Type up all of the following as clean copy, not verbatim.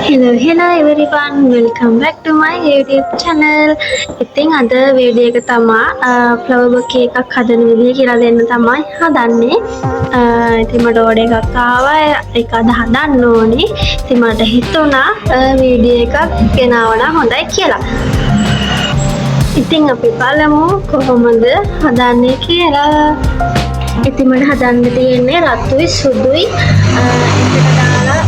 Hello everyone, welcome back to my YouTube channel. ඉතින් අද video එක තමයි flower bouquet එකක් හදන විදිය කියලා දෙන්න තමයි හදන්නේ. ඉතින් මට ඕඩර් එකක් ආවා. ඒක අද හදන්න ඕනේ. ඉතින් මට හිතුණා වීඩියෝ එකක් ගෙනාවනම් හොඳයි කියලා. ඉතින් අපි බලමු කොහොමද හදන්නේ කියලා. ඉතින් මට හදන්න තියෙන්නේ රතුයි සුදුයි එකට දාලා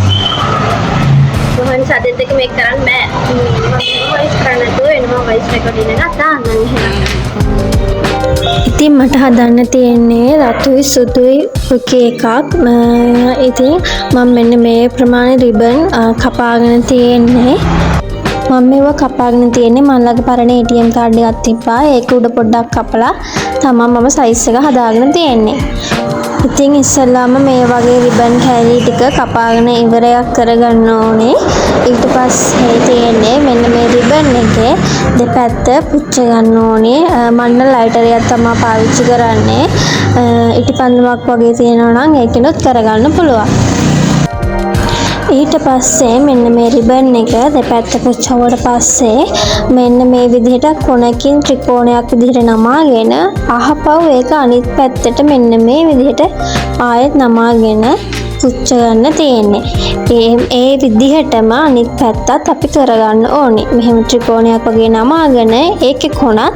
මොහොන් සාදෙත් එක මේක කරන්න බෑ. මම වයිස් කරන්න නැතුව වෙනවා වයිස් රෙකෝඩින් එකක් දාන්න එහෙනම්. ඉතින් මට හදන්න තියෙන්නේ රතුයි සුදුයි බොකේ එකක්. ඉතින් මම මෙන්න මේ ප්‍රමාණය රිබන් කපාගෙන තියෙන්නේ. මම මේවා කපාගෙන තියෙන්නේ මම ළඟ පරණ ATM කාඩ් එකක් තිබ්බා. ඒක උඩ පොඩ්ඩක් කපලා තමයි මම සයිස් එක හදාගෙන තියෙන්නේ. ඉතින් ඉස්සෙල්ලාම මේ වගේ රිබන් කෑලි ටික කපාගෙන ඉවරයක් කරගන්න ඕනේ. ඊට පස්සේ තියෙන්නේ මෙන්න මේ රිබන් එකේ දෙපැත්ත පුච්ච ගන්න ඕනේ. මන්න ලයිටර් එකක් තමයි පාවිච්චි කරන්නේ. ඉටිපන්දමක් වගේ තියෙනවා නම් ඒකිනුත් කරගන්න පුළුවන්. ඊට පස්සේ මෙන්න මේ රිබන් එක දෙපැත්ත පුච්චුවට පස්සේ මෙන්න මේ විදිහට කොනකින් ත්‍රිකෝණයක් විදිහට නමාගෙන අහපව් ඒක අනිත් පැත්තට මෙන්න මේ විදිහට ආයෙත් නමාගෙන පුච්ච ගන්න තියෙන්නේ. ඒ විදිහටම අනිත් පැත්තත් අපි කරගන්න ඕනේ. මෙහෙම ත්‍රිකෝණයක් වගේ නමාගෙන ඒකේ කොනත්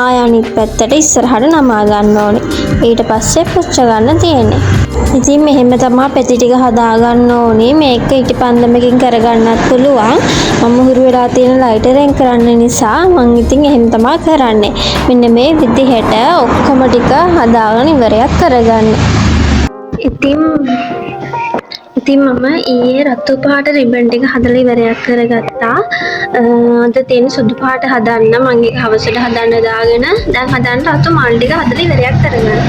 ආය අනිත් පැත්තට ඉස්සරහට නමා ගන්න ඕනේ. ඊට පස්සේ පුච්ච ගන්න තියෙන්නේ. ඉතින් මෙහෙම තමයි පෙති ටික හදා ගන්න ඕනේ. මේක ඉටිපන්දමකින් කරගන්නත් පුළුවන්. මම හුරු වෙලා තියෙන ලයිටරෙන් කරන්න නිසා මම ඉතින් එහෙම තමයි කරන්නේ. මෙන්න මේ විදිහට ඔක්කොම ටික හදාගෙන ඉවරයක් කරගන්න. ඉතින් මම ඊයේ රතු පාට රිබන් ටික හදලා ඉවරයක් කරගත්තා. අද තියෙන සුදු පාට හදන්න මම ඒක හවසට හදන්න දාගෙන දැන් හදන්න රතු මල් ටික හදලා ඉවරයක් කරගන්න.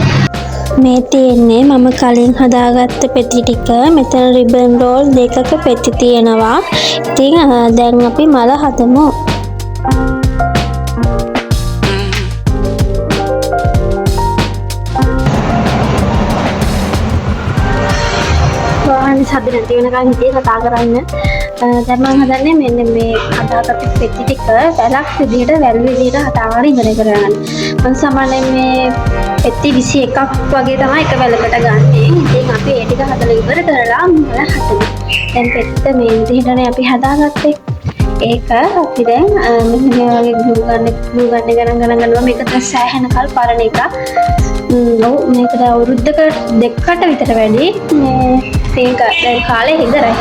මේ තියෙන්නේ මම කලින් හදාගත්ත පෙති ටික. මෙතන රිබන් රෝල් දෙකක පෙති තියෙනවා. ඉතින් දැන් අපි මල හදමු. සබ්ද නැති වෙනකන් හිතේ කතා කරන්න. දැන් මම හදන්නේ මෙන්න මේ හදාගත්ත පෙති ටික වැලක් විදිහට වැල් විදිහට හදාගෙන ඉවර කරගන්න. මම සාමාන්‍යයෙන් මේ පෙති 21ක් වගේ තමයි එක වැලකට ගන්නෙ. ඉතින් අපි ඒ ටික හදලා ඉවර කරලා මල හදමු. දැන් පෙත්ත මේ විදිහටනේ අපි හදාගත්තේ. ඒක අපි දැන් මෙන්න මේ වගේ ග්ලූ ගන්න ගණන් ගන්නවා. මේක තමයි සෑහෙන කල් පරණ එකක්. මේකට අවුරුද්දක දෙකකට විතර වැඩි. මේක දැන් කාලේ ඉඳලා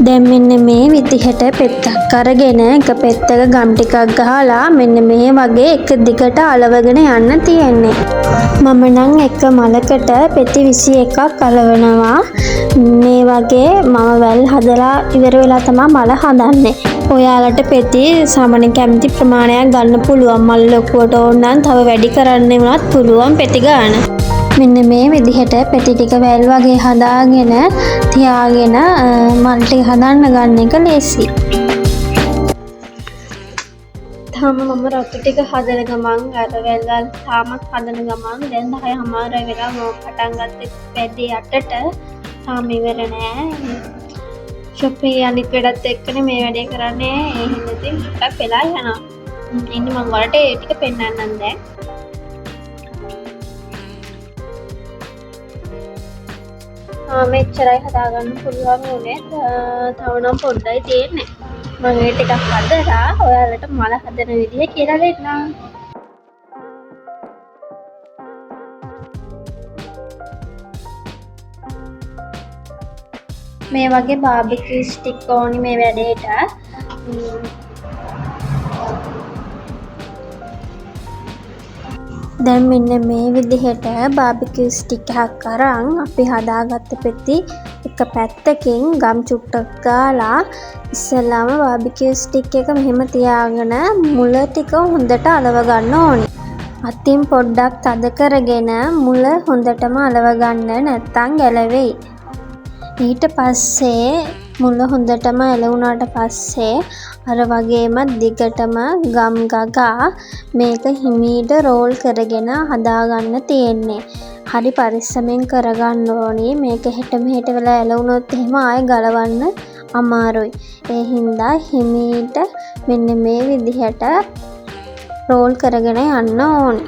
දැන් මෙන්න මේ විදිහට පෙත්තක් අරගෙන එක පෙත්තක ගම් ටිකක් ගහලා මෙන්න මේ වගේ එක දිගට අලවගෙන යන්න තියෙන්නේ. මම නම් එක මලකට පෙති 21ක් අලවනවා. මේ වගේ මම වැල් හදලා ඉවර වෙලා තමයි මල හදන්නේ. ඔයාලට පෙති සාමාන්‍ය කැමති ප්‍රමාණයක් ගන්න පුළුවන්. මල් ලොකුවට ඕන නම් තව වැඩි කරන්න වුණත් පුළුවන් පෙති ගන්න. මෙන්න මේ විදිහට පෙති ටික වැල් වගේ හදාගෙන තියාගෙන මල් ටික හදන්න ගන්න එක ලේසි. තාම මම රතු ටික හදන ගමන් අර වැල් තාමත් හදන ගමන් දැන් 10:00 වෙලා මම පටන් ගත්තේ පැදේ 8ට. තාම ඉවර නෑ. shopping අනිත් වැඩත් එක්කනේ මේ වැඩේ කරන්නේ. ඒ හින්දා ඉතින් ටිකක් වෙලා යනවා. ඉන්නේ මම වලට ඒ ටික පෙන්නන්නම් දැන්. මෙච්චරයි හදාගන්න පුළුවන් උනේ. තව නම් පොඩ්ඩයි තියෙන්නේ. මම ඒ ටිකක් හදලා ඔයාලට මල හදන විදිය කියලා දෙන්නම්. මේ වගේ බාබිකියු ස්ටික් ඕනි මේ වැඩේට. දැන් මෙන්න මේ විදිහට බාබිකියු ස්ටික් එකක් අරන් අපි හදාගත්ත පෙති එක පැත්තකින් ගම් චුට්ටක් ගාලා ඉස්සෙල්ලාම බාබිකියු ස්ටික් එක මෙහෙම තියාගෙන මුල ටික හොඳට අලව ගන්න ඕනේ. අතින් පොඩ්ඩක් තද කරගෙන මුල හොඳටම අලව ගන්න නැත්නම් ගැලවෙයි. ඊට පස්සේ මුල හොඳටම ඇලවුණාට පස්සේ අර වගේම දිගටම ගම් ගගා මේක හිමීට රෝල් කරගෙන හදාගන්න තියෙන්නේ. හරි පරිස්සමෙන් කරගන්න ඕනේ. මේක හෙට මෙහෙට වෙලා ඇලවුණොත් එහෙම ආයෙ ගලවන්න අමාරුයි. ඒ හින්දා හිමීට මෙන්න මේ විදිහට රෝල් කරගෙන යන්න ඕනේ.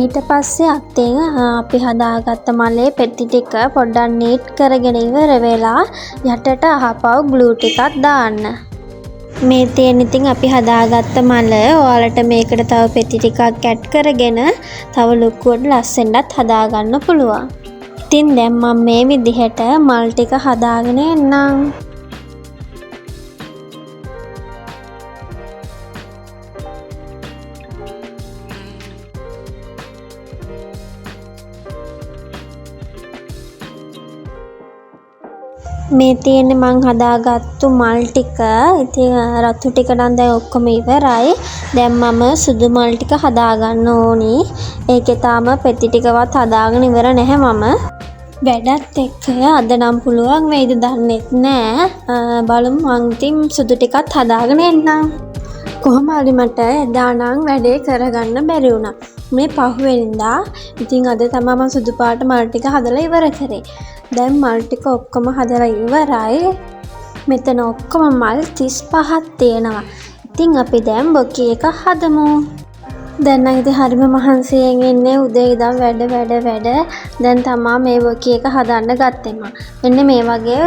ඊට පස්සේ අතින් අපි හදාගත්ත මලේ පෙති ටික පොඩ්ඩක් නීට් කරගෙන ඉවර වෙලා යටට අහපව් ග්ලූ ටිකක් දාන්න. මේ තියෙන ඉතින් අපි හදාගත්ත මල ඔයාලට මේකට තව පෙති ටිකක් ඇඩ් කරගෙන තව ලොකුවට ලස්සනට හදාගන්න පුළුවන්. ඉතින් දැන් මම මේ විදිහට මල් ටික හදාගෙන එන්නම්. මේ තියෙන්නේ මං හදාගත්තු මල් ටික. ඉතින් රතු ටික නම් දැන් ඔක්කොම ඉවරයි. දැන් මම සුදු මල් ටික හදාගන්න ඕනි. ඒකේ තාම පෙති ටිකවත් හදාගෙන ඉවර නැහැ මම. වැඩත් එක්ක අද නම් පුළුවන් වෙයිද දන්නෙත් නෑ. බලමු මං ඉතින් සුදු ටිකත් හදාගෙන එන්නම්. කොහොම හරි මට එදා නම් වැඩේ කරගන්න බැරි වුණා. මේ පහුවෙනිදා ඉතින් අද තමයි මම සුදු පාට මල් ටික හදලා ඉවර කරේ. දැන් මල් ටික ඔක්කොම හදලා ඉවරයි. මෙතන ඔක්කොම මල් 35ක් තියෙනවා. ඉතින් අපි දැන් බොකේ එක හදමු. දැන් නම් ඉතින් හරිම මහන්සියෙන් ඉන්නේ උදේ ඉඳන් වැඩ. දැන් තමයි මේ බොකේ එක හදන්න ගත්තේ මම. මෙන්න මේ වගේ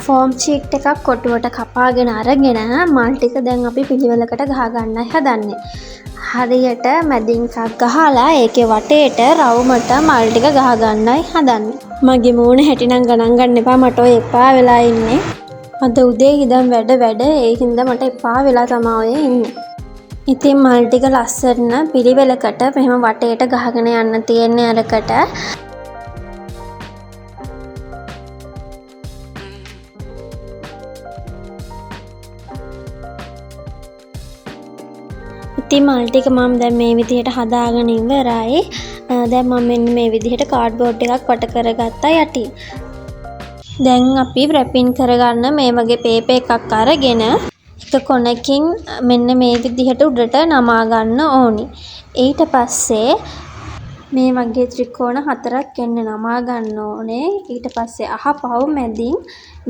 ෆෝම් ෂීට් එකක් කොටුවට කපාගෙන අරගෙන මල් ටික දැන් අපි පිළිවෙලකට ගහ ගන්නයි හදන්නේ. හරියට මැදින් එකක් ගහලා ඒකේ වටේට රවුමට මල් ටික ගහ ගන්නයි හදන්නේ. මගේ මූණ හැටිනම් ගණන් ගන්න එපා, මට ඔය එපා වෙලා ඉන්නේ. අද උදේ ඉඳන් වැඩ ඒ හින්දා මට එපා වෙලා තමයි ඔය ඉන්නේ. ඉතින් මල් ටික ලස්සන පිළිවෙලකට මෙහෙම වටේට ගහගෙන යන්න තියෙන්නේ අරකට. ඉතින් මල් ටික මම දැන් මේ විදිහට හදාගෙන ඉවරයි. දැන් මම මෙන්න මේ විදිහට කාඩ්බෝඩ් එකක් වට කරගත්තා යටින්. දැන් අපි රැපින් කරගන්න මේ වගේ පේපර් එකක් අරගෙන එක කොනකින් මෙන්න මේ විදිහට උඩට නමා ගන්න ඕනි. ඊට පස්සේ මේ වගේ ත්‍රිකෝණ 4ක් එන්න නමා ගන්න ඕනේ. ඊට පස්සේ අහපව් මැදින්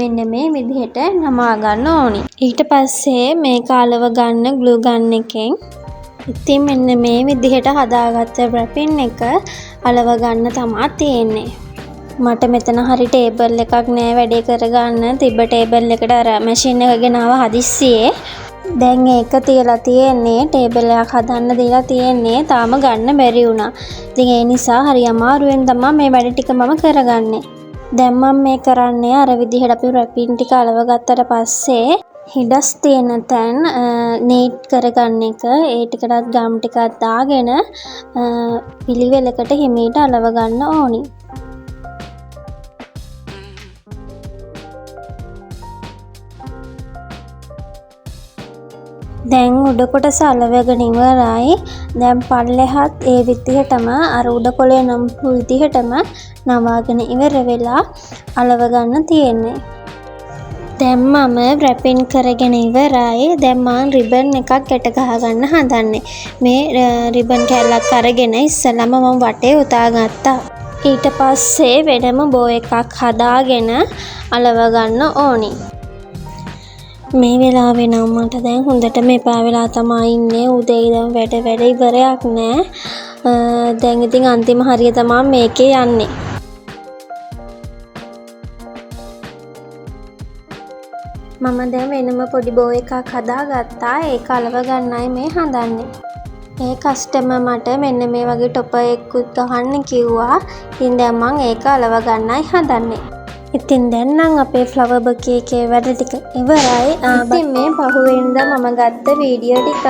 මෙන්න මේ විදිහට නමා ගන්න ඕනි. ඊට පස්සේ මේක අලව ගන්න ග්ලූ ගන් එකෙන් ඉතින් මෙන්න මේ විදිහට හදාගත්ත රැපින් එක අලව ගන්න තමයි තියෙන්නේ. මට මෙතන හරි ටේබල් එකක් නෑ වැඩේ කරගන්න. තිබ්බ ටේබල් එකට අර මැෂින් එක ගෙනාව හදිස්සියේ. දැන් ඒක තියලා තියෙන්නේ ටේබල් එකක් හදන්න දීලා තියෙන්නේ. තාම ගන්න බැරි වුණා. ඉතින් ඒ නිසා හරි අමාරුවෙන් තමයි මේ වැඩ ටික මම කරගන්නේ. දැන් මම මේ කරන්නේ අර විදිහට අපි රැපින් ටික අලව ගත්තට පස්සේ හිඩස් තියෙන තැන් නීට් කරගන්න එක. ඒ ටිකටත් ගම් ටිකක් දාගෙන පිළිවෙලකට හිමීට අලව ගන්න ඕනි. දැන් උඩ කොටස අලවගෙන ඉවරයි. දැන් පල්ලෙහාත් ඒ විදිහටම අර උඩ කොලේ නම් විදිහටම නවාගෙන ඉවර වෙලා අලව ගන්න තියෙන්නේ. දැන් මම රැපින් කරගෙන ඉවරයි. දැන් මම රිබන් එකක් ගැට ගහ ගන්න හදන්නේ. මේ රිබන් කැල්ලක් අරගෙන ඉස්සෙල්ලාම මම වටේ උතා ගත්තා. ඊට පස්සේ වෙනම බෝ එකක් හදාගෙන අලව ගන්න ඕනි. මේ වෙලාවේ නම් මට දැන් හොඳටම එපා වෙලා තමයි ඉන්නේ. උදේ ඉඳන් වැඩ ඉවරයක් නෑ. දැන් ඉතින් අන්තිම හරිය තමයි මේකේ යන්නේ. මම දැන් වෙනම පොඩි බෝ එකක් හදාගත්තා. ඒක අලව ගන්නයි මේ හදන්නේ. ඒ කස්ටමර් මට මෙන්න මේ වගේ ටොපර් එකකුත් ගහන්න කිව්වා. ඉතින් දැන් මම ඒක අලව ගන්නයි හදන්නේ. ඉතින් දැන් නම් අපේ ෆ්ලවර් බොකේ එකේ වැඩ ටික ඉවරයි. ඉතින් මේ පහුවෙනිදා මම ගත්ත වීඩියෝ ටිකක්